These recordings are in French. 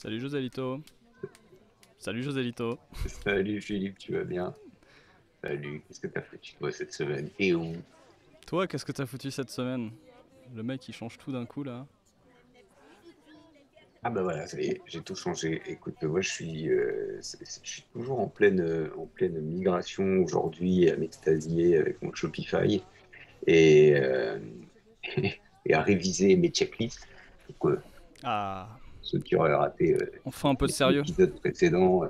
Salut Joselito. Salut Joselito. Salut Philippe, tu vas bien? Salut, qu'est-ce que t'as fait toi cette semaine? Et où? Toi, qu'est-ce que t'as foutu cette semaine? Le mec il change tout d'un coup là. Ah bah voilà, ça y est, j'ai tout changé. Écoute, moi je suis toujours en pleine migration aujourd'hui à m'extasier avec mon Shopify et, et à réviser mes checklists. Donc, Ah, ceux qui auraient raté on fait un peu de sérieux. l'épisode précédent,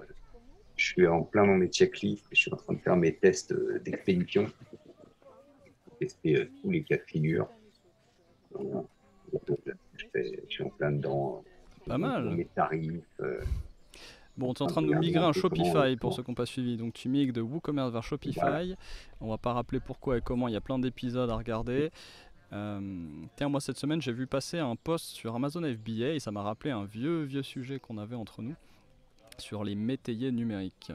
je suis en plein dans mes checklists, je suis en train de faire mes tests d'expédition, tester tous les cas de figure. Voilà. Je suis en plein dedans, Pas dans mal. mes tarifs, Bon, en tu es en train de train de nous regarder migrer un un peu Shopify pour ceux comment. qui n'ont pas suivi. Donc tu migres de WooCommerce vers Voilà. Shopify. On va pas rappeler pourquoi et comment, il y a plein d'épisodes à regarder. Tiens, moi cette semaine j'ai vu passer un post sur Amazon FBA et ça m'a rappelé un vieux sujet qu'on avait entre nous sur les métayers numériques.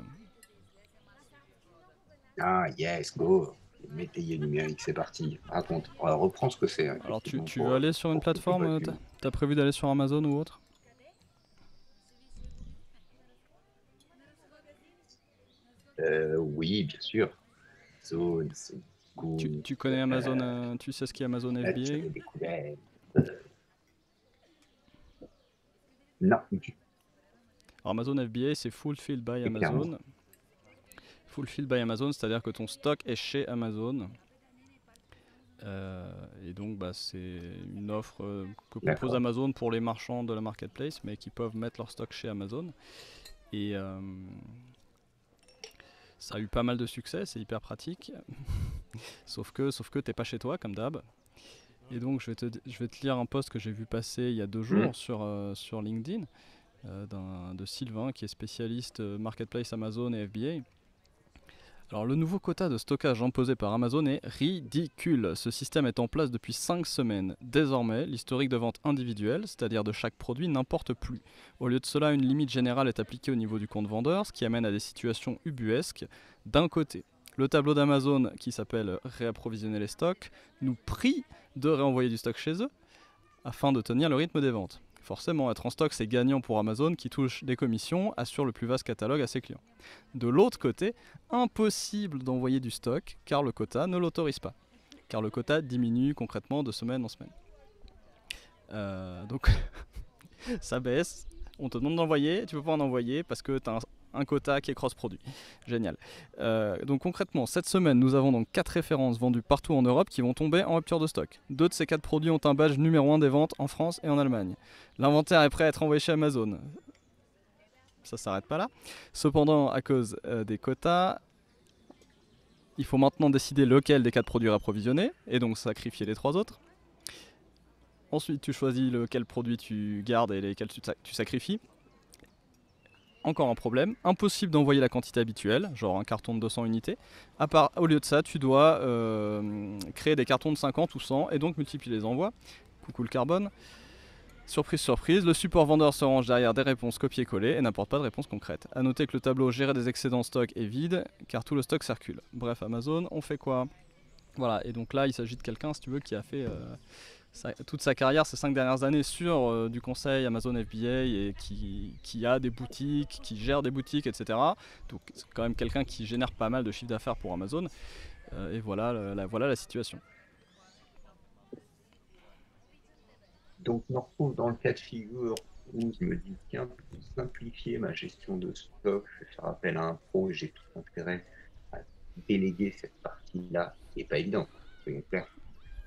Ah, yes, go. Métayer numérique, c'est parti. Raconte. Reprends ce que c'est, hein, Alors effectivement, tu veux aller sur une pour ceux qui n'ont plateforme, pas suivi. t'as prévu d'aller sur Amazon ou autre? Oui, bien sûr. Zone, c'est cool. Tu connais Amazon, tu sais ce qu'est Amazon Là, tu FBA? avais découvert. Euh, non, Alors Amazon FBA, c'est Fulfilled by clairement. Amazon. Fulfilled by Amazon, c'est-à-dire que ton stock est chez Amazon. Et donc, bah, c'est une offre que propose D'accord. Amazon pour les marchands de la marketplace, mais qui peuvent mettre leur stock chez Amazon. Et ça a eu pas mal de succès, c'est hyper pratique. Sauf que t'es pas chez toi, comme d'hab. Et donc, je vais te lire un post que j'ai vu passer il y a 2 jours Hmm. sur LinkedIn de Sylvain, qui est spécialiste marketplace Amazon et FBA. Alors le nouveau quota de stockage imposé par Amazon est ridicule. Ce système est en place depuis 5 semaines. Désormais, l'historique de vente individuelle, c'est-à-dire de chaque produit, n'importe plus. Au lieu de cela, une limite générale est appliquée au niveau du compte vendeur, ce qui amène à des situations ubuesques. D'un côté, le tableau d'Amazon, qui s'appelle réapprovisionner les stocks, nous prie de réenvoyer du stock chez eux afin de tenir le rythme des ventes. Forcément, être en stock, c'est gagnant pour Amazon qui touche des commissions, assure le plus vaste catalogue à ses clients. De l'autre côté, impossible d'envoyer du stock car le quota ne l'autorise pas. Car le quota diminue concrètement de semaine en semaine. Donc ça baisse, on te demande d'envoyer, tu peux pas en envoyer parce que tu as un quota qui est cross-produit. Génial. Donc concrètement, cette semaine, nous avons donc 4 références vendues partout en Europe qui vont tomber en rupture de stock. 2 de ces 4 produits ont un badge numéro 1 des ventes en France et en Allemagne. L'inventaire est prêt à être envoyé chez Amazon. Ça s'arrête pas là. Cependant, à cause des quotas, il faut maintenant décider lequel des 4 produits approvisionner et donc sacrifier les 3 autres. Ensuite, tu choisis lequel produit tu gardes et lesquels tu sacrifies. Encore un problème, impossible d'envoyer la quantité habituelle, genre un carton de 200 unités. Au lieu de ça, tu dois créer des cartons de 50 ou 100 et donc multiplier les envois. Coucou le carbone. Surprise, surprise, le support vendeur se range derrière des réponses copier-coller et n'apporte pas de réponse concrète. A noter que le tableau gérer des excédents stock est vide car tout le stock circule. Bref, Amazon, on fait quoi? Voilà, et donc là, il s'agit de quelqu'un, si tu veux, qui a fait toute sa carrière ces 5 dernières années sur du conseil Amazon FBA et qui a des boutiques, qui gère des boutiques, etc. Donc c'est quand même quelqu'un qui génère pas mal de chiffre d'affaires pour Amazon. Et voilà la situation. Donc, je me retrouve dans le cas de figure où je me dis, tiens, pour simplifier ma gestion de stock, je vais faire appel à un pro et j'ai tout intérêt à déléguer cette partie-là, qui n'est pas évidente, soyons clairs,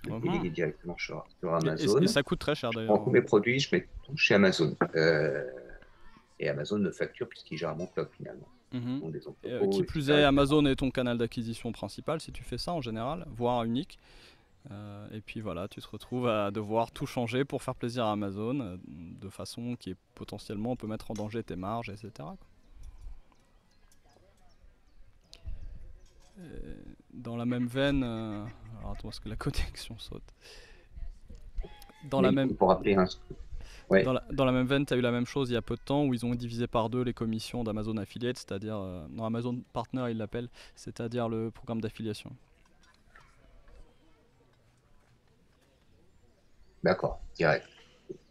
de Mhm. déléguer directement sur Et Amazon. ça coûte très cher Je prends tous d'ailleurs. mes produits, je mets tout chez Amazon. Et Amazon me facture puisqu'il gère mon stock finalement. Mhm. Ils ont des Qui entrepôts, plus etc. est, etc. Amazon est ton canal d'acquisition principal si tu fais ça en général, voire unique. Et puis voilà, tu te retrouves à devoir tout changer pour faire plaisir à Amazon de façon qui est potentiellement peut mettre en danger tes marges, etc. Dans la même veine, alors attends, est-ce que la connexion saute? Dans la Mais même, pour rappeler un... Ouais, dans la même veine, tu as eu la même chose il y a peu de temps où ils ont divisé par deux les commissions d'Amazon Affiliate, c'est-à-dire, non, Amazon Partner ils l'appellent, c'est-à-dire le programme d'affiliation. d'accord, direct.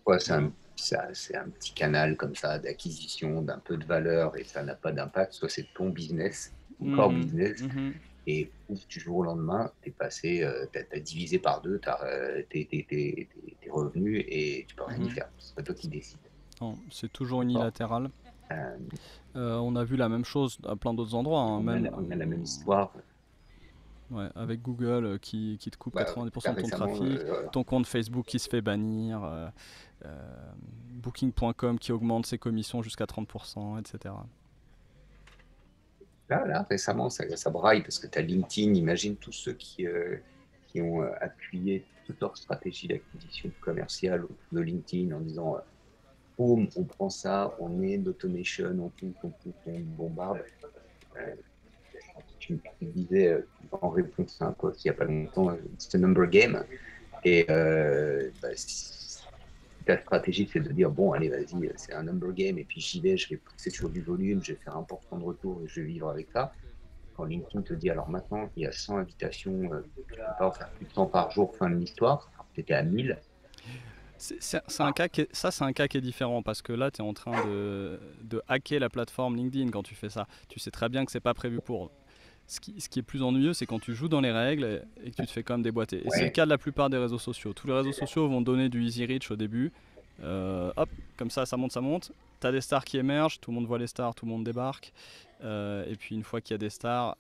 Ouais, Voilà. ça, c'est un petit canal comme ça d'acquisition d'un peu de valeur et ça n'a pas d'impact, soit c'est ton business, ton core Mhm, business, mhm, et ouf, du jour au lendemain, t'es passé, t'as divisé par deux tes revenus et tu peux rien y mhm. faire. C'est pas toi qui décides. Non, c'est toujours D'accord? unilatéral. Euh, On a vu la même chose à plein d'autres endroits, hein, même on a la même histoire. ouais, avec Google qui te coupe Bah, 90% là, de ton récemment, trafic, ton compte Facebook qui se fait bannir, Booking.com qui augmente ses commissions jusqu'à 30%, etc. récemment, ça braille parce que tu as LinkedIn. Imagine tous ceux qui ont appuyé toute leur stratégie d'acquisition commerciale autour de LinkedIn en disant boum, on prend ça, on met l'automation, on bombarde. Euh, tu me disais en réponse à un post il n'y a pas longtemps, c'est un number game. Et bah, si ta stratégie, c'est de dire, bon, allez, vas-y, c'est un number game, et puis j'y vais, je vais pousser sur du volume, je vais faire 1% de retour et je vais vivre avec ça. Quand LinkedIn te dit, alors maintenant, il y a 100 invitations, tu ne peux pas en faire plus de 100 par jour, fin de l'histoire, tu étais à 1000. C'est un cas ça, c'est un cas qui est différent parce que là, tu es en train de hacker la plateforme LinkedIn quand tu fais ça. Tu sais très bien que c'est pas prévu pour. Ce qui est plus ennuyeux, c'est quand tu joues dans les règles et que tu te fais quand même déboîter. Et c'est le Ouais, cas de la plupart des réseaux sociaux. Tous les réseaux sociaux vont donner du easy reach au début. Hop, comme ça monte, ça monte. T'as des stars qui émergent, tout le monde voit les stars, tout le monde débarque. Et puis une fois qu'il y a des stars,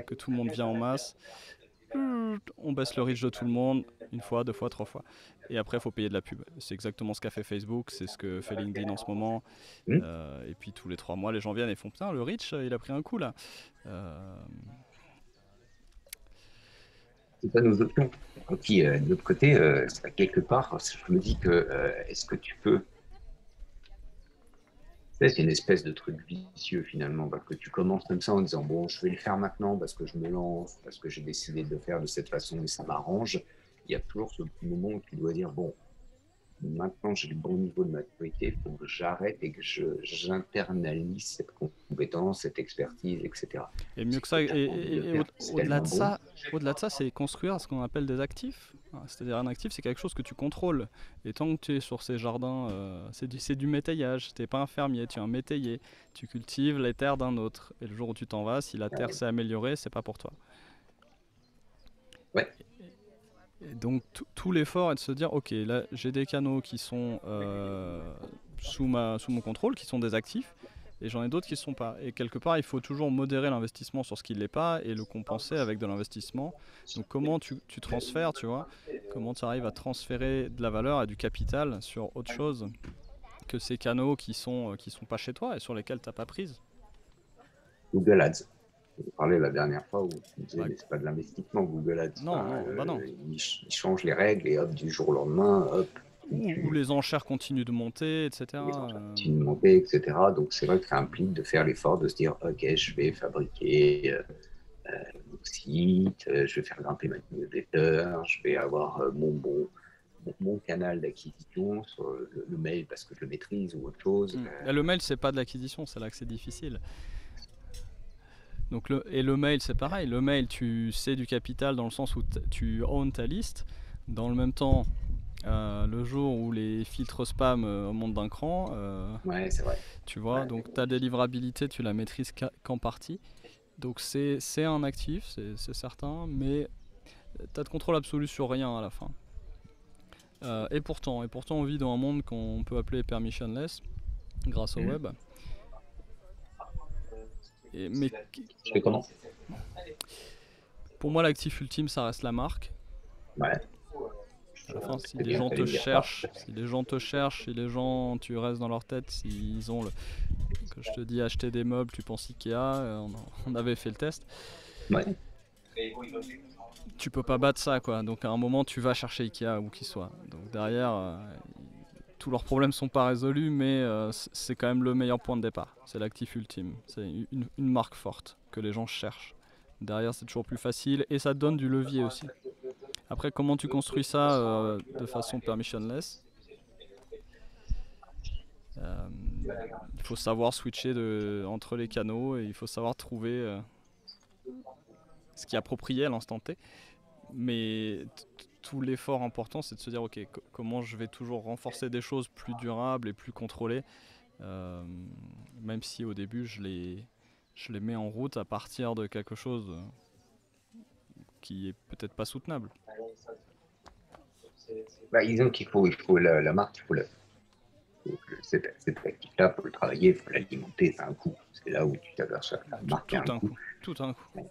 que tout le monde vient en masse, on baisse le reach de tout le monde, une fois, deux fois, trois fois. Et après, il faut payer de la pub. C'est exactement ce qu'a fait Facebook, c'est ce que fait LinkedIn en ce moment. hmm, Et puis tous les 3 mois, les gens viennent et font putain, le reach, il a pris un coup là. Euh, c'est pas nos options. Et puis, de l'autre côté, quelque part, je me dis que, est-ce que tu peux. C'est une espèce de truc vicieux finalement, parce que tu commences comme ça en disant, bon, je vais le faire maintenant parce que je me lance, parce que j'ai décidé de le faire de cette façon et ça m'arrange. Il y a toujours ce petit moment où tu dois dire, bon, maintenant j'ai le bon niveau de maturité, il faut que j'arrête et que j'internalise cette compétence, cette expertise, etc. Et mieux C'est que ça, totalement envie de le faire, c'est au-delà tellement de bon. ça, au-delà de ça, c'est construire ce qu'on appelle des actifs. C'est-à-dire un actif, c'est quelque chose que tu contrôles. Et tant que tu es sur ces jardins, c'est du métayage. Tu n'es pas un fermier, tu es un métayer. Tu cultives les terres d'un autre. Et le jour où tu t'en vas, si la terre s'est améliorée, c'est pas pour toi. Ouais, Et donc tout l'effort est de se dire, ok, là j'ai des canaux qui sont sous mon contrôle, qui sont des actifs, et j'en ai d'autres qui ne sont pas. Et quelque part, il faut toujours modérer l'investissement sur ce qui ne l'est pas et le compenser avec de l'investissement. Donc comment tu transfères, tu vois, comment tu arrives à transférer de la valeur et du capital sur autre chose que ces canaux qui sont pas chez toi et sur lesquels tu n'as pas prise. Google Ads. On parlait la dernière fois où tu me disais, Bah, mais c'est pas de l'investissement, Google Ads. non, Enfin, non, bah non. ils changent les règles et hop, du jour au lendemain, hop, Ou les enchères continuent de monter, les etc. enchères continuent de monter, etc. Donc c'est vrai que ça implique de faire l'effort de se dire, ok, je vais fabriquer mon site, je vais faire grimper ma newsletter, je vais avoir mon canal d'acquisition sur le mail parce que je le maîtrise ou autre chose. Et le mail, c'est pas de l'acquisition, c'est là que c'est difficile. Et le mail, c'est pareil. Le mail, tu sais du capital dans le sens où tu owns ta liste. Dans le même temps, le jour où les filtres spam montent d'un cran, Ouais, c'est vrai. tu vois, Ouais, donc ta délivrabilité, tu la maîtrises qu'en partie. Donc c'est un actif, c'est certain, mais tu as de contrôle absolu sur rien à la fin. Et pourtant, on vit dans un monde qu'on peut appeler permissionless grâce au mhm. web. Mais Je fais comment? pour moi, l'actif ultime, ça reste la marque. Ouais, À la fin, si c'est les bien, gens fallait te me dire ça. cherchent, si les gens te cherchent, si les gens, tu restes dans leur tête, s'ils ont que je te dis acheter des meubles, tu penses Ikea, on avait fait le test. Ouais. Tu peux pas battre ça, quoi. Donc à un moment, tu vas chercher Ikea où qu'il soit. Donc derrière, tous leurs problèmes sont pas résolus, mais c'est quand même le meilleur point de départ. C'est l'actif ultime. C'est une marque forte que les gens cherchent. Derrière, c'est toujours plus facile et ça te donne du levier aussi. Après, comment tu construis ça de façon permissionless? Euh, il faut savoir switcher entre les canaux et il faut savoir trouver ce qui est approprié à l'instant T. Mais tout l'effort important, c'est de se dire, ok, comment je vais toujours renforcer des choses plus durables et plus contrôlées, euh, même si au début je les mets en route à partir de quelque chose qui est peut-être pas soutenable. Bah, disons il faut la marque, cette activité-là, il faut le travailler, il faut l'alimenter, c'est un coût. C'est là où tu t'aperçois que la marque a Tout un un coût. coup, tout un coup.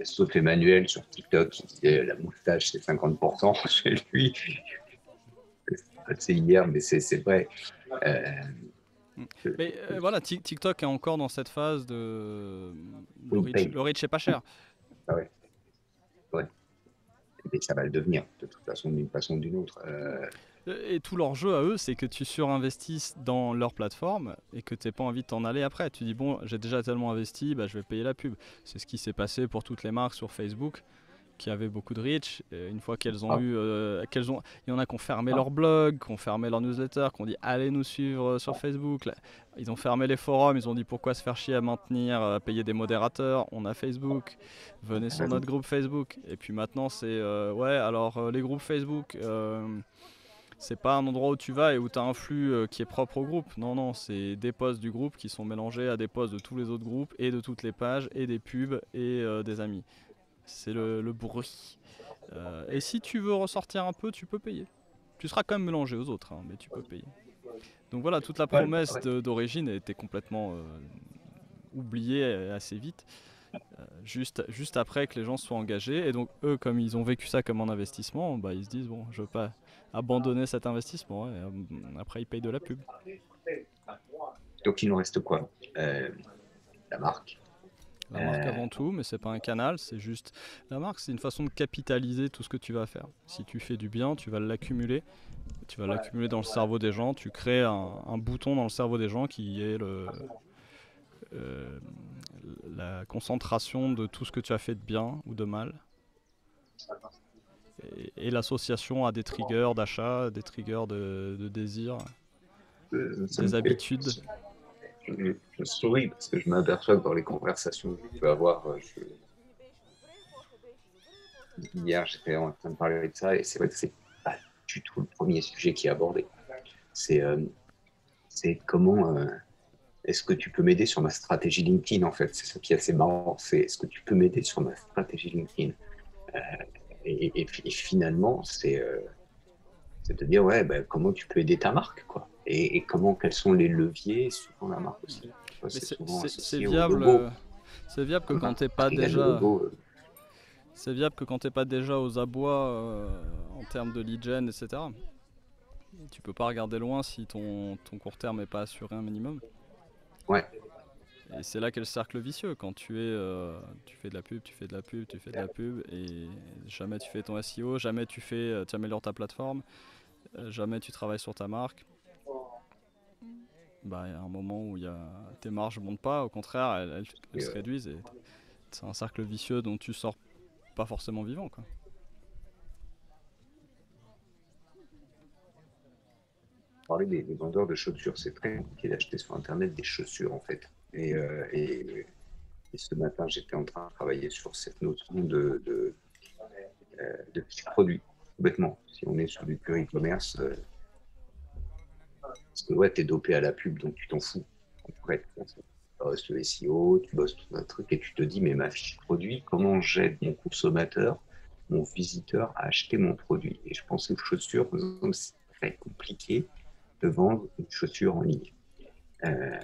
Sauf Emmanuel sur TikTok qui disait la moustache c'est 50% chez lui. C'est hier, mais c'est vrai. Euh, Mais voilà, TikTok est encore dans cette phase de oui, paye. le reach est pas cher. Ah ouais, ouais. Mais ça va le devenir, de toute façon, d'une façon ou d'une autre. Et tout leur jeu à eux, c'est que tu surinvestisses dans leur plateforme et que tu n'aies pas envie de t'en aller après. Tu dis, bon, j'ai déjà tellement investi, bah, je vais payer la pub. C'est ce qui s'est passé pour toutes les marques sur Facebook qui avaient beaucoup de reach. Et une fois qu'elles ont Ah, eu. Il y en a qui ont fermé ah, leur blog, qui ont fermé leur newsletter, qui ont dit, allez nous suivre sur Facebook. Là, ils ont fermé les forums, ils ont dit, pourquoi se faire chier à maintenir, à payer des modérateurs. On a Facebook, venez t'as sur raison. notre groupe Facebook. Et puis maintenant, c'est, ouais, alors les groupes Facebook. C'est pas un endroit où tu vas et où tu as un flux qui est propre au groupe. Non, non, c'est des posts du groupe qui sont mélangés à des posts de tous les autres groupes et de toutes les pages et des pubs et des amis. C'est le bruit. Et si tu veux ressortir un peu, tu peux payer. Tu seras quand même mélangé aux autres, hein, mais tu peux payer. Donc voilà, toute la Ouais, promesse ouais. d'origine a été complètement oubliée assez vite, juste après que les gens se soient engagés. Et donc eux, comme ils ont vécu ça comme un investissement, bah, ils se disent, bon, je veux pas abandonner cet investissement. Et après, ils payent de la pub. Donc il nous reste quoi? La marque. La marque Euh, avant tout, mais c'est pas un canal, c'est juste la marque, c'est une façon de capitaliser tout ce que tu vas faire. Si tu fais du bien, tu vas l'accumuler dans le cerveau des gens, tu crées un bouton dans le cerveau des gens qui est euh, la concentration de tout ce que tu as fait de bien ou de mal et l'association à des triggers d'achat, des triggers de désir, ça me des fait. habitudes. Je souris parce que je m'aperçois que dans les conversations que je peux avoir, hier j'étais en train de parler de ça et c'est vrai que c'est pas du tout le premier sujet qui est abordé. C'est c'est comment est-ce que tu peux m'aider sur ma stratégie LinkedIn en fait. C'est ça qui est assez marrant. C'est est-ce que tu peux m'aider sur ma stratégie LinkedIn. Euh, et finalement c'est de dire ouais ben, comment tu peux aider ta marque quoi. Et comment quels sont les leviers suivant la marque aussi. Tu vois, Mais c'est souvent c'est associé au viable, logo. c'est viable que quand Voilà. t'es pas Regarde le déjà logo. C'est viable que quand t'es pas déjà aux abois en termes de lead gen, etc. Tu peux pas regarder loin si ton court terme est pas assuré un minimum. Ouais, Et c'est là qu'est le cercle vicieux. Quand tu fais de la pub, tu fais de la pub, tu fais de la pub, et jamais tu fais ton SEO, jamais tu améliores ta plateforme, jamais tu travailles sur ta marque. Bah, il y a un moment où tes marges montent pas, au contraire, elles et, se réduisent, et c'est un cercle vicieux dont tu sors pas forcément vivant, quoi. parler des vendeurs de chaussures, c'est très compliqué d'acheter sur Internet des chaussures en fait. Et ce matin, j'étais en train de travailler sur cette notion de petits produits, bêtement. Si on est sur du pur e-commerce, parce que ouais, t'es dopé à la pub, donc tu t'en fous. En fait, tu bosses le SEO, tu bosses tout un truc et tu te dis, mais ma fiche produit, comment j'aide mon consommateur, mon visiteur à acheter mon produit? Et je pensais aux chaussures, c'est très compliqué de vendre une chaussure en ligne. Euh,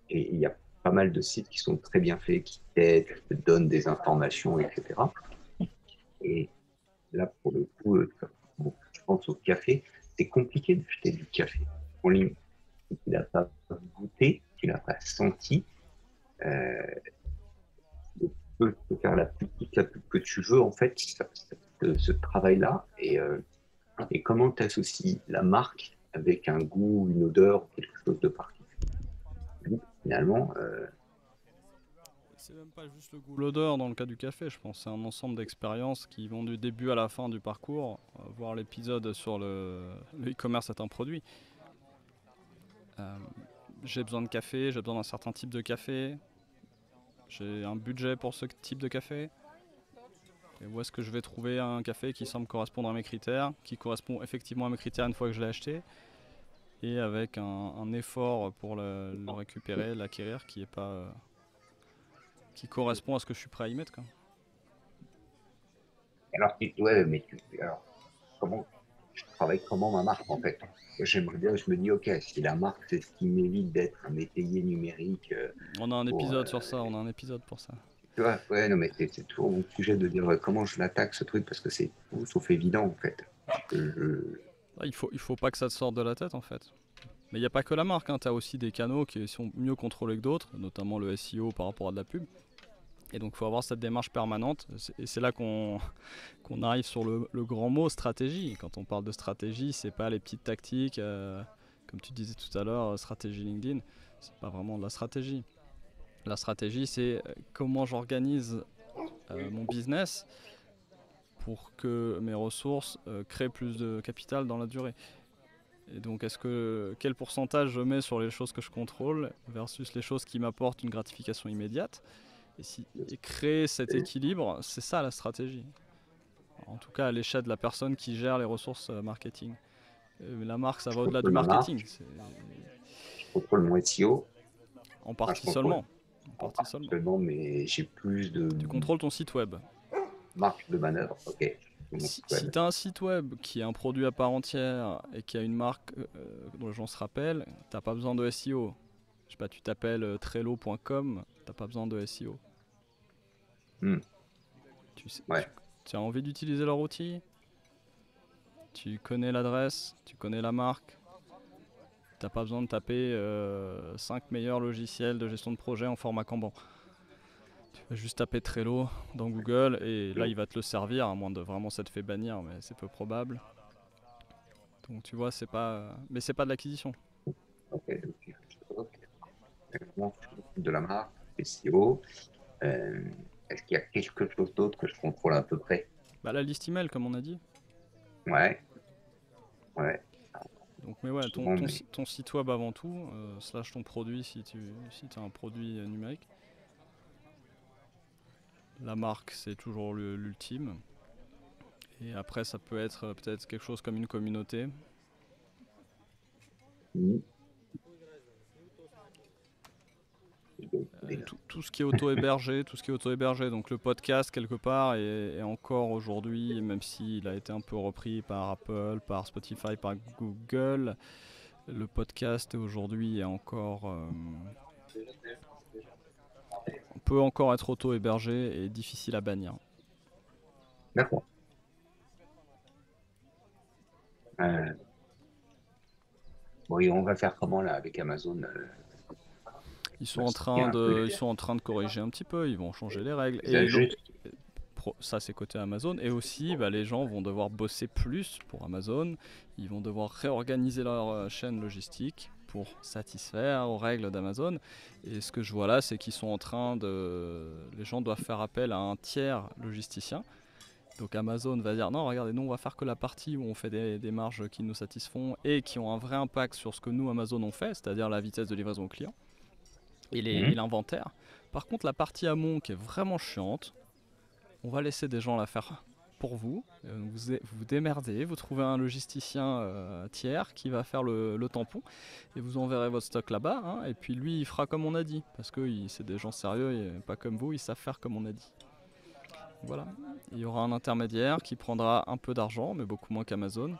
et il y a pas mal de sites qui sont très bien faits, qui t'aident, qui te donnent des informations, etc. Et là, pour le coup, je pense au café, c'est compliqué d'acheter du café en ligne. Si tu l'as pas goûté, tu l'as pas senti, euh, tu peux faire toute la pub que tu veux, en fait, ce travail-là. Et comment tu associes la marque avec un goût, une odeur, quelque chose de particulier. Finalement, C'est même pas juste le goût, l'odeur dans le cas du café, je pense. C'est un ensemble d'expériences qui vont du début à la fin du parcours, voir l'épisode sur le e-commerce est un produit. Euh, j'ai besoin de café, j'ai besoin d'un certain type de café, j'ai un budget pour ce type de café. Et où est-ce que je vais trouver un café qui semble correspondre à mes critères, qui correspond effectivement à mes critères une fois que je l'ai acheté, et avec un effort pour le récupérer, l'acquérir, qui est pas qui correspond à ce que je suis prêt à y mettre, quoi. Alors, ouais, mais alors, comment je travaille comment ma marque en fait? J'aimerais bien, je me dis, ok, si la marque, c'est ce qui m'évite d'être un métayer numérique On a un pour, épisode sur ça, on a un épisode pour ça. tu vois, ouais, non, mais c'est toujours mon sujet de dire comment je l'attaque ce truc parce que c'est tout sauf évident en fait. Il faut pas que ça te sorte de la tête en fait. Mais il n'y a pas que la marque, hein. Tu as aussi des canaux qui sont mieux contrôlés que d'autres, notamment le SEO par rapport à de la pub. Et donc il faut avoir cette démarche permanente. Et c'est là qu'on arrive sur le grand mot stratégie. Quand on parle de stratégie, c'est pas les petites tactiques, comme tu disais tout à l'heure, stratégie LinkedIn. C'est pas vraiment de la stratégie. La stratégie, c'est comment j'organise mon business pour que mes ressources créent plus de capital dans la durée. Et donc, quel pourcentage je mets sur les choses que je contrôle versus les choses qui m'apportent une gratification immédiate, et créer cet équilibre, c'est ça la stratégie. En tout cas, à l'échelle de la personne qui gère les ressources marketing. La marque, ça Je va au-delà du contrôle ma marketing. marque, je contrôle mon SEO, En enfin, je partie contrôle seulement. En en partie partie seulement. seulement, mais j'ai plus de Tu contrôles ton site web. marge de manœuvre. Ok, sur mon site Si web. tu as un site web qui est un produit à part entière et qui a une marque dont les gens se rappellent, tu n'as pas besoin de SEO. Je sais pas, tu t'appelles Trello.com, t'as pas besoin de SEO. Hmm, Tu, sais- ouais, tu as envie d'utiliser leur outil, tu connais l'adresse, tu connais la marque, t'as pas besoin de taper 5 meilleurs logiciels de gestion de projet en format Kanban. Tu vas juste taper Trello dans Google et là il va te le servir, à moins de vraiment ça te fait bannir, mais c'est peu probable. Donc tu vois, c'est pas. Mais c'est pas de l'acquisition. ok, donc ok. Vraiment, je m'occupe de la marque, SEO. Est-ce qu'il y a quelque chose d'autre que je contrôle à peu près? Bah la liste email comme on a dit. Ouais, ouais, Donc mais ouais, souvent, mais ton site web avant tout, slash ton produit si tu as un produit numérique. La marque c'est toujours l'ultime. Et après ça peut être peut-être quelque chose comme une communauté. hmm, Tout ce qui est auto-hébergé, donc le podcast quelque part est encore aujourd'hui, même s'il a été un peu repris par Apple, par Spotify, par Google, le podcast aujourd'hui est encore peut encore être auto-hébergé et difficile à bannir. d'accord. Bon, et on va faire comment là avec Amazon? Ils On sont va en sortir train un peu de, ils sont en train de corriger un petit peu, ils vont changer les règles. les ajustes. Ça c'est côté Amazon. Et aussi, bah, les gens vont devoir bosser plus pour Amazon. Ils vont devoir réorganiser leur chaîne logistique pour satisfaire aux règles d'Amazon. Et ce que je vois là, c'est qu'ils sont en train de... Les gens doivent faire appel à un tiers logisticien. Donc Amazon va dire non, regardez, nous on va faire que la partie où on fait des marges qui nous satisfont et qui ont un vrai impact sur ce que nous Amazon on fait, c'est-à-dire la vitesse de livraison au client et Mhm. l'inventaire. Par contre, la partie amont qui est vraiment chiante, on va laisser des gens la faire pour vous. Vous vous démerdez, vous trouvez un logisticien tiers qui va faire le tampon et vous enverrez votre stock là-bas. Hein, et puis lui, il fera comme on a dit, parce que c'est des gens sérieux et pas comme vous, ils savent faire comme on a dit. Voilà. Il y aura un intermédiaire qui prendra un peu d'argent, mais beaucoup moins qu'Amazon.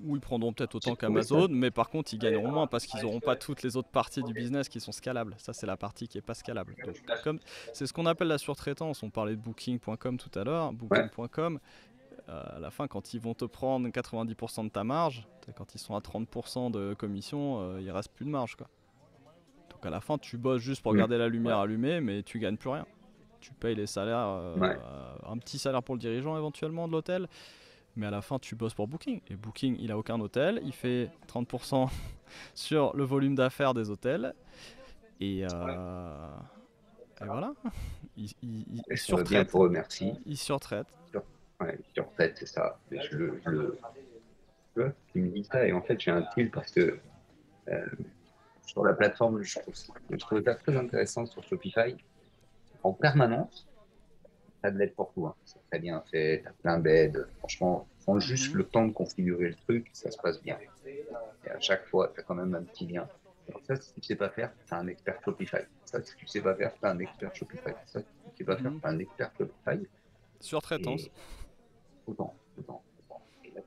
Ou ils prendront peut-être autant J'ai trouvé ça. qu'Amazon, mais par contre ils gagneront moins parce qu'ils n'auront pas toutes les autres parties du business qui sont scalables. Ça c'est la partie qui est pas scalable. Donc, c'est ce qu'on appelle la surtraitance. On parlait de Booking.com tout à l'heure. Ouais. Booking.com, à la fin quand ils vont te prendre 90% de ta marge, quand ils sont à 30% de commission, il reste plus de marge quoi. Donc à la fin tu bosses juste pour Hmm. garder la lumière allumée, mais tu gagnes plus rien. Tu payes les salaires, Ouais. un petit salaire pour le dirigeant éventuellement de l'hôtel, mais à la fin tu bosses pour Booking. Et Booking, il a aucun hôtel, il fait 30% sur le volume d'affaires des hôtels, et, voilà, Et il ça va bien surtraite. pour eux, merci. Il surtraite. Ouais, sur fait, c'est ça. Mais tu vois, tu me dis ça et en fait j'ai un tilt parce que euh, sur la plateforme, je trouve ça très intéressant sur Shopify. En permanence, t'as de l'aide pour tout, hein. C'est très bien fait, t'as plein d'aides. Franchement, prends juste Mhm. le temps de configurer le truc, ça se passe bien. Et à chaque fois, t'as quand même un petit lien. Alors ça, si tu sais pas faire, t'as un expert Shopify. Ça, si tu sais pas faire, t'as un expert Shopify. Ça, si tu sais pas faire, Mhm. t'as un expert Shopify. Surtraitance. Et autant. Et là,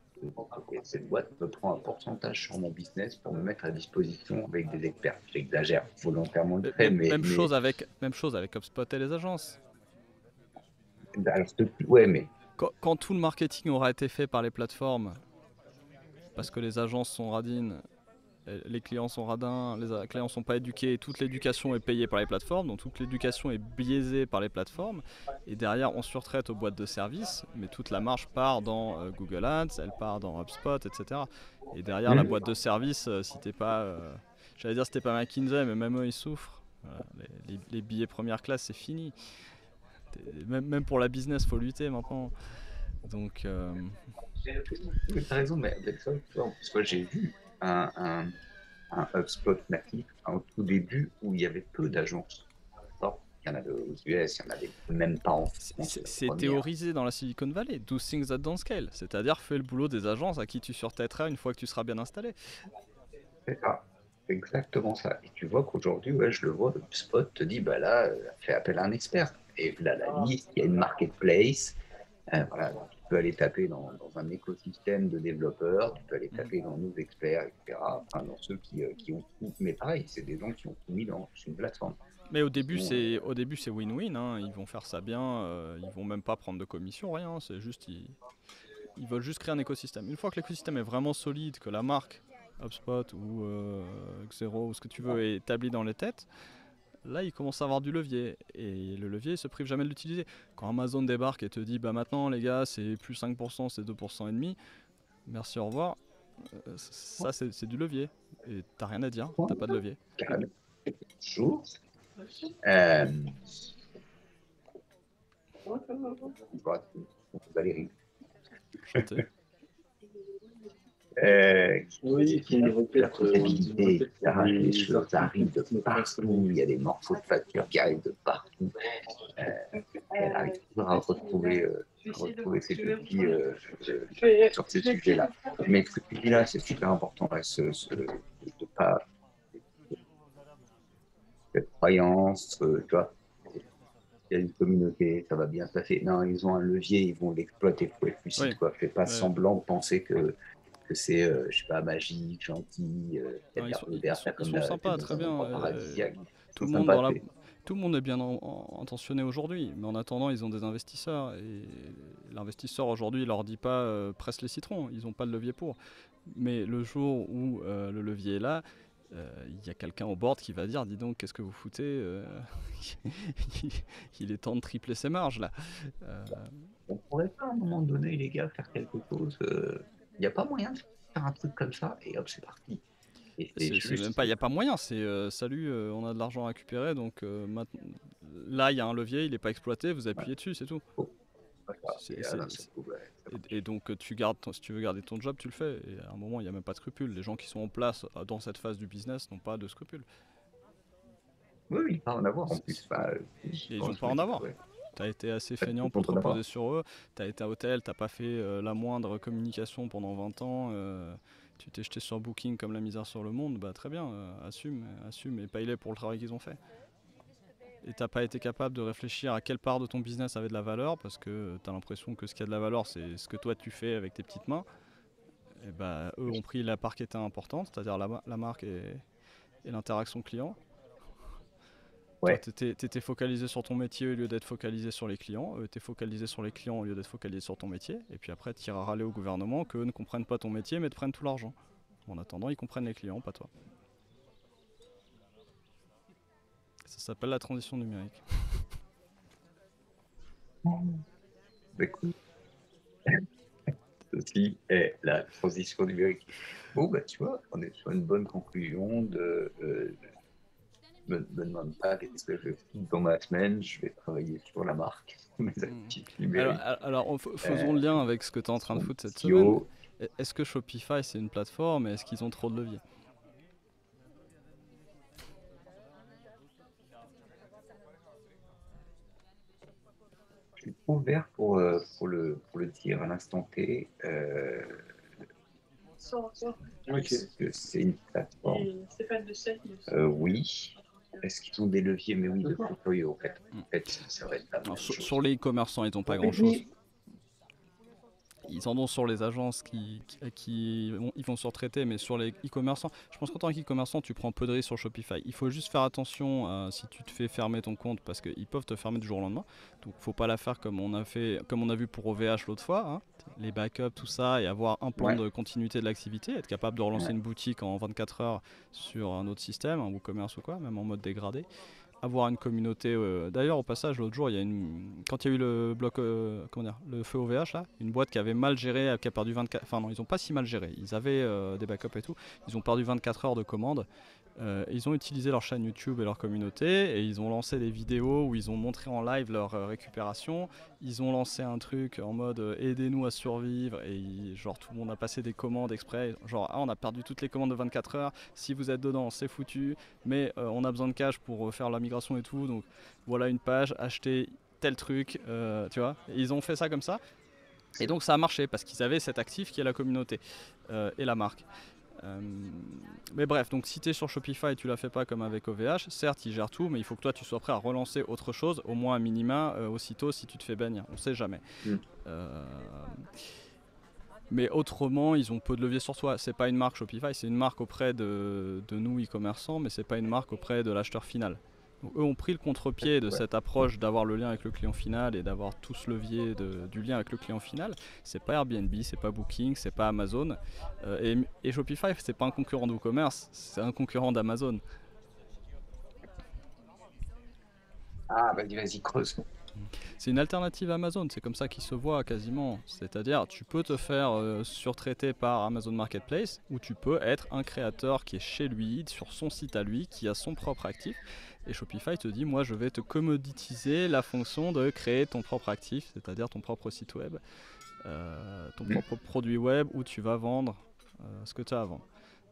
cette boîte me prend un pourcentage sur mon business pour me mettre à disposition avec des experts. J'exagère volontairement le trait, Même chose avec HubSpot et les agences. alors, ouais, mais Quand tout le marketing aura été fait par les plateformes, parce que les agences sont radines, les clients sont radins, les clients sont pas éduqués, toute l'éducation est payée par les plateformes, donc toute l'éducation est biaisée par les plateformes, et derrière on surtraite aux boîtes de services, mais toute la marge part dans Google Ads, elle part dans HubSpot, etc. Et derrière la hmm, boîte de service, si t'es pas, j'allais dire si t'es pas McKinsey, mais même eux ils souffrent. Voilà, les billets première classe c'est fini. Même pour la business faut lutter maintenant. Donc t'as raison, mais avec ça, tu vois, en plus, moi, j'ai vu un HubSpot natif au tout début où il y avait peu d'agences. Bon, il y en avait aux US, il y en avait même pas en France, c'est la c'est première. théorisé dans la Silicon Valley, do things that don't scale, c'est-à-dire fais le boulot des agences à qui tu surtêteras une fois que tu seras bien installé. C'est ça. C'est exactement ça. Et tu vois qu'aujourd'hui, ouais, je le vois, HubSpot te dit, bah là, fais appel à un expert. Et là, la liste, il y a une marketplace. Voilà, donc tu peux aller taper dans un écosystème de développeurs, tu peux aller Mhm. taper dans nos experts, etc. Enfin, dans ceux qui ont tout. Mais pareil, c'est des gens qui ont tout mis dans une plateforme. Mais Sinon, au début c'est win-win, hein. Ils vont faire ça bien, ils vont même pas prendre de commission, rien, c'est juste ils veulent juste créer un écosystème. Une fois que l'écosystème est vraiment solide, que la marque HubSpot ou Xero ou ce que tu veux est établi dans les têtes, là ils commencent à avoir du levier et le levier ils se privent jamais de l'utiliser. Quand Amazon débarque et te dit bah maintenant les gars c'est plus 5%, c'est 2% et demi, merci au revoir, ça c'est du levier et t'as rien à dire, t'as pas de levier. carrément, toujours. Euh, voilà, Valérie. Chanter. Oui, la comptabilité, etc. Les choses arrivent de partout, il y a des morceaux de facture qui arrivent de partout. Elle arrive toujours à retrouver ses petits sur ces sujets-là. Mais ce que tu dis là, c'est super important, là, de pas cette croyance, tu vois, il y a une communauté, ça va bien se passer. Non, ils ont un levier, ils vont l'exploiter, il faut être lucide, Oui. quoi. Fais pas Ouais. semblant de penser que c'est, je sais pas, magique, gentil, il y a Non, de l'herbe verte, là, ils comme sont t'es sympas, très dans un bien. endroit paradisiaque. Ils Tout sont le monde sympas, dans tout le monde est bien intentionné aujourd'hui, mais en attendant, ils ont des investisseurs et l'investisseur aujourd'hui, il leur dit pas presse les citrons, ils n'ont pas le levier pour. Mais le jour où le levier est là, il y a quelqu'un au board qui va dire dis donc, qu'est-ce que vous foutez il est temps de tripler ses marges là. Euh, on pourrait pas à un moment donné, les gars, faire quelque chose. Il n'y a pas moyen de faire un truc comme ça, et hop, c'est parti. Et c'est c'est même juste. pas, il n'y a pas moyen, c'est salut, on a de l'argent à récupérer, donc là il y a un levier, il n'est pas exploité, vous Ouais, appuyez dessus, c'est tout. faut- voilà. Et C'est- là, c'est- d'un seul coup, ouais, ça et marche. donc si tu veux garder ton job, tu le fais. Et à un moment, il n'y a même pas de scrupules. Les gens qui sont en place dans cette phase du business n'ont pas de scrupules. Oui, oui, pas en avoir en C'est- plus. c'est- Enfin, j'y Et ils n'ont pense, je pas me en dis, avoir. ouais, Tu as été assez pas feignant tout pour te content reposer d'avoir. sur eux. Tu as été à hôtel, tu pas fait la moindre communication pendant 20 ans. Tu t'es jeté sur Booking comme la misère sur le monde. Bah très bien, assume et paye-les pour le travail qu'ils ont fait. Et t'as pas été capable de réfléchir à quelle part de ton business avait de la valeur parce que tu as l'impression que ce qui a de la valeur c'est ce que toi tu fais avec tes petites mains. Et bah eux ont pris la part qui était importante, c'est-à-dire la marque et l'interaction client. Toi, Ouais, tu étais focalisé sur ton métier au lieu d'être focalisé sur les clients. Eux étaient focalisés sur les clients au lieu d'être focalisés sur ton métier. Et puis après, tu iras râler au gouvernement qu'eux ne comprennent pas ton métier mais te prennent tout l'argent. En attendant, ils comprennent les clients, pas toi. Ça s'appelle la transition numérique. bah, écoute, ceci est la transition numérique. Bon, bah, tu vois, on est sur une bonne conclusion de. Me demande pas qu'est-ce que je fais dans ma semaine, je vais travailler sur la marque, mes Hmm. actifs numériques, Faisons euh, le lien avec ce que tu es en train de son foutre cette semaine. SEO. Est-ce que Shopify c'est une plateforme et est-ce qu'ils ont trop de levier? Je suis trop vert pour le dire à l'instant T. Ok. Est-ce que c'est une plateforme? Oui. Est-ce qu'ils ont des leviers? Mais oui, de portfolio, en fait. En fait, ça va être la même chose. Sur les e-commerçants, ils n'ont pas grand-chose. Ils en ont sur les agences ils vont surtraiter, mais sur les e-commerçants, je pense qu'en tant qu'e-commerçant, tu prends peu de risques sur Shopify. Il faut juste faire attention si tu te fais fermer ton compte, parce qu'ils peuvent te fermer du jour au lendemain. Donc faut pas la faire comme on a vu pour OVH l'autre fois, hein. Les backups, tout ça, et avoir un plan de continuité de l'activité, être capable de relancer une boutique en 24 heures sur un autre système, un WooCommerce ou quoi, même en mode dégradé. Avoir une communauté. D'ailleurs, au passage, l'autre jour, quand il y a eu le bloc, le feu OVH, là, une boîte qui avait mal géré, qui a perdu 24. Enfin, non, ils n'ont pas si mal géré. Ils avaient des backups et tout. Ils ont perdu 24 heures de commande. Ils ont utilisé leur chaîne YouTube et leur communauté et ils ont lancé des vidéos où ils ont montré en live leur récupération. Ils ont lancé un truc en mode aidez-nous à survivre et genre tout le monde a passé des commandes exprès. Genre on a perdu toutes les commandes de 24 heures. Si vous êtes dedans, c'est foutu. Mais on a besoin de cash pour faire la migration et tout. Donc voilà une page, achetez tel truc, tu vois. Et ils ont fait ça comme ça. Et donc ça a marché parce qu'ils avaient cet actif qui est la communauté et la marque. Mais bref, donc si tu es sur Shopify, tu la fais pas comme avec OVH, certes il gère tout, mais il faut que toi tu sois prêt à relancer autre chose, au moins à minima, aussitôt si tu te fais bannir, on sait jamais. Mais autrement, ils ont peu de levier sur toi. C'est pas une marque Shopify, c'est une marque auprès de nous e-commerçants, mais c'est pas une marque auprès de l'acheteur final. Donc, eux ont pris le contre-pied de cette approche d'avoir le lien avec le client final et d'avoir tout ce levier du lien avec le client final. C'est pas Airbnb, c'est pas Booking, c'est pas Amazon. Et Shopify, c'est pas un concurrent de WooCommerce, c'est un concurrent d'Amazon. Ah, vas-y, creuse. C'est une alternative à Amazon, c'est comme ça qu'ils se voient quasiment. C'est-à-dire, tu peux te faire surtraiter par Amazon Marketplace ou tu peux être un créateur qui est chez lui, sur son site à lui, qui a son propre actif. Et Shopify te dit, moi je vais te commoditiser la fonction de créer ton propre actif, c'est-à-dire ton propre site web, ton propre produit web où tu vas vendre ce que tu as à vendre.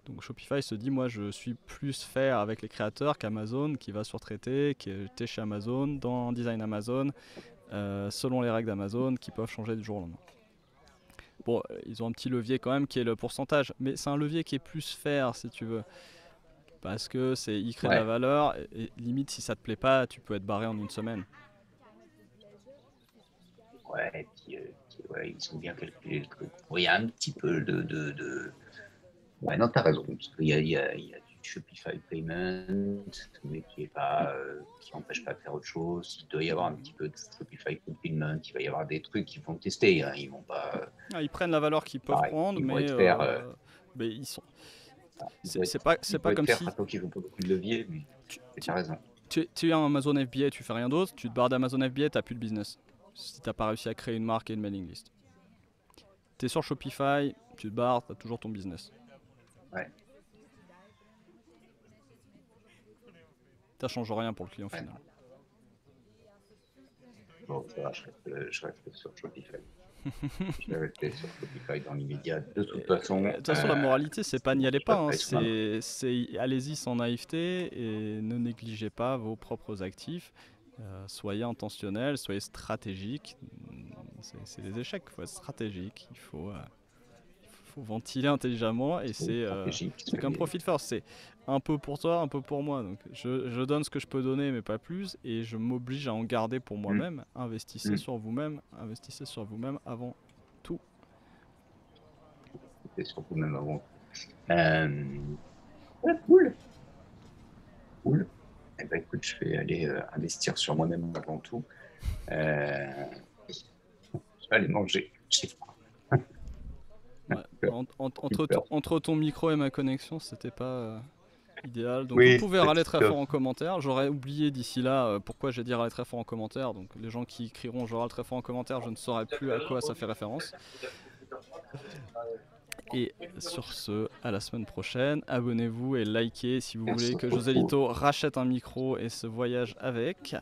Donc Shopify se dit, moi je suis plus fair avec les créateurs qu'Amazon qui va surtraiter, qui est chez Amazon, dans un design Amazon, selon les règles d'Amazon qui peuvent changer du jour au lendemain. Bon, ils ont un petit levier quand même qui est le pourcentage, mais c'est un levier qui est plus fair si tu veux. Parce que il crée de la valeur et limite si ça te plaît pas, tu peux être barré en une semaine. Ouais, et puis ils ont bien calculé le truc. Il y a un petit peu de... Ouais, non, t'as raison, parce qu'il y a du Shopify Payment, mais qui n'empêche pas de faire autre chose. Il doit y avoir un petit peu de Shopify Fulfillment, il va y avoir des trucs qu'ils vont tester, hein. Ils vont pas... Ils prennent la valeur qu'ils peuvent prendre, mais ils sont... C'est pas comme si... Attends qu'ils n'ont pas beaucoup de levier, mais tu as raison. Tu as un Amazon FBA, tu fais rien d'autre, tu te barres d'Amazon FBA, t'as plus de business. Si t'as pas réussi à créer une marque et une mailing list. T'es sur Shopify, tu te barres, t'as toujours ton business. Ouais. Ça change rien pour le client final. Bon, ça va, je reste sur Shopify. Je vais rester sur Shopify dans l'immédiat. De toute façon, la moralité, c'est pas n'y allez pas. Hein. C'est allez-y sans naïveté et ne négligez pas vos propres actifs. Soyez intentionnel, soyez stratégique. C'est des échecs, il faut être stratégique. Il faut ventiler intelligemment et c'est comme Profit First, c'est un peu pour toi, un peu pour moi. Donc je donne ce que je peux donner mais pas plus et je m'oblige à en garder pour moi-même. Investissez sur vous-même avant tout. Investissez sur vous-même avant. Cool. Eh ben écoute, je vais aller investir sur moi-même avant tout. Je vais aller manger. J'ai froid. Ouais. Entre ton micro et ma connexion, c'était pas idéal. Donc vous pouvez râler très fort en commentaire. J'aurais oublié d'ici là pourquoi j'ai dit râler très fort en commentaire. Donc les gens qui écriront je râle très fort en commentaire, je ne saurais plus à quoi ça fait référence. Et sur ce, à la semaine prochaine. Abonnez-vous et likez si vous voulez que José Lito rachète un micro et se voyage avec.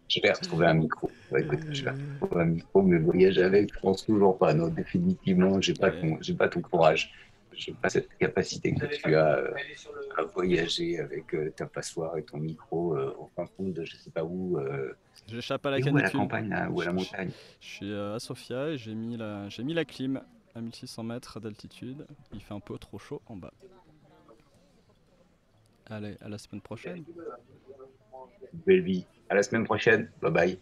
Je vais retrouver un micro. Je vais retrouver un micro, mais voyager avec, je pense toujours pas. Non, définitivement, j'ai pas ton courage. J'ai pas cette capacité que tu as à voyager avec ta passoire et ton micro au fin fond de je sais pas où. J'échappe à la Et où, à la canicule. campagne là, ou à la Je montagne? suis à Sofia et j'ai mis la clim à 1600 mètres d'altitude. Il fait un peu trop chaud en bas. Allez, à la semaine prochaine. Belle vie. À la semaine prochaine. Bye bye.